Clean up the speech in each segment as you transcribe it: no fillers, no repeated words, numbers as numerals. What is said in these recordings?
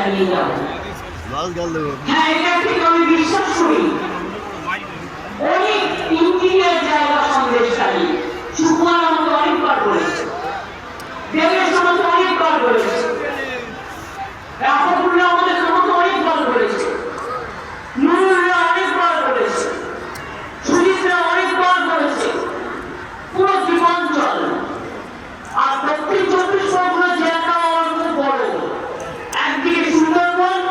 চালিয়ে যাবো। হ্যাঁ, এটা ঠিক আমি বিশ্বাস করি। অনেক ইঞ্জিনিয়ার জায়গা সন্দেশকারী সুকুমার আমাকে অনেকবার বলেছে, দেবের সময় অনেকবার বলেছে, রাফাকুল্লাহ আমাদের আমাকে অনেকবার বলেছে, নুরুল্লাহ অনেকবার বলেছে, সুজিতরা অনেকবার বলেছে, পুরো জীবনাঞ্চল আর দক্ষিণ 24 পরগনা জেলাটা আমার খুব বড়। একদিকে সুন্দরবন,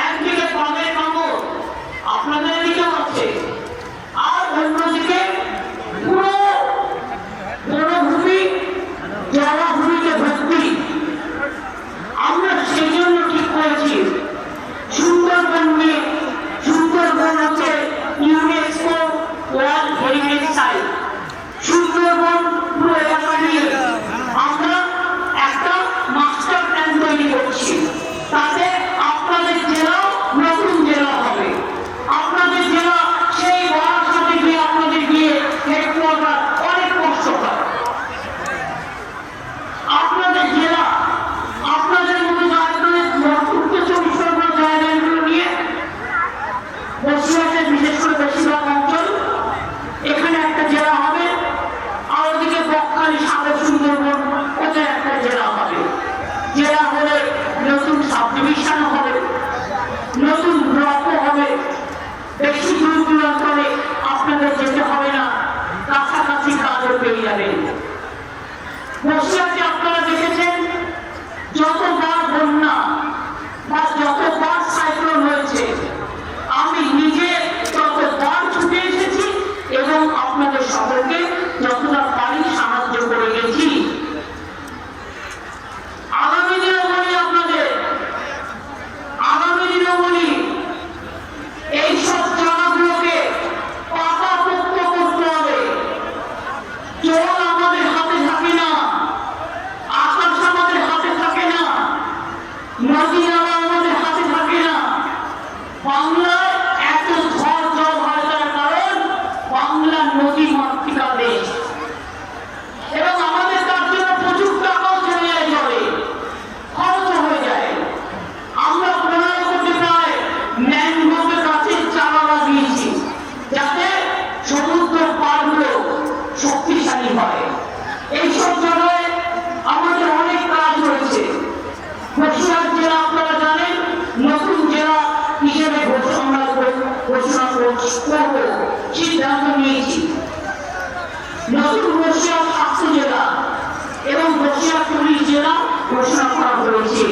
একদিকে পামের মামর, আপনাদের দিকেও আছে, আর অন্যদিকে পুরো বনভূমি জলাভূমিতে ভর্তি। আমরা সেই জন্য ঠিক করেছি সুন্দরবন নিয়ে, সুন্দরবন হচ্ছে UNESCO World Heritage site. Sundarban পুরো এলাকা নিয়ে আমরা একটা মাস্টার প্ল্যান তৈরি করছি, তাতে আপনাদের জেলাও নতুন জেলা হবে। আপনাদের জেলা সেই বারাসাতে গিয়ে আপনাদের গিয়ে হেডকোয়ার্টার অনেক কষ্ট হয়। আপনাদের জেলা আপনাদের মতো উত্তর 24 পরগনা জায়গাগুলো নিয়ে বসিরহাটের বিশেষ করে বেশিরভাগ অঞ্চল এখানে একটা জেলা হবে, আর ওদিকে বকখালি সাগর সুন্দরবন ওদের একটা জেলা হবে। জেলা হলে নতুন সাবডিভিশন হবে, নতুন ব্লক হবে, বেশি দূর দূরান্তরে আপনাদের যেতে হবে না, কাছাকাছি কাজও পেয়ে যাবেন। বসিরহাটে আপনারা দেখেছেন যতবার বন্যা বা যতবার সাইক্লোন হয়েছে, আমি নিজে ততবার ছুটে এসেছি এবং আপনাদের সকলকে যতটা পারি সাহায্য করে গেছি। আগামী দিনে বলি আপনাদের, আগামী দিনে বলি এইসব জায়গাগুলোকে পাকাপোক্ত করতে হবে। জল আমাদের হাতে থাকে না, আকাশ আমাদের হাতে থাকে না, নদী নালা আমাদের হাতে থাকে না। বাংলায় এত ঝড় জল হয় তার কারণ বাংলা নদী মাতৃকা দেশ, এবং আমাদের তার জন্য প্রচুর টাকাও চলে যায়, জলে খরচ হয়ে যায়। আমরা 15 কোটি প্রায় ম্যানগ্রোভ গাছের চারা লাগিয়েছি যাতে সমুদ্র পাড়গুলো শক্তিশালী হয়। এইসব জায়গায় আমাদের অনেক কাজ রয়েছে। বসিরহাট জেলা আপনারা জানেন নতুন জেলা হিসেবে ঘোষণা করব, সিদ্ধান্ত নিয়েছি। নতুন বসিরহাট 7 জেলা এবং বসিরহাট পুলিশ জেলা ঘোষণা করা হয়েছে।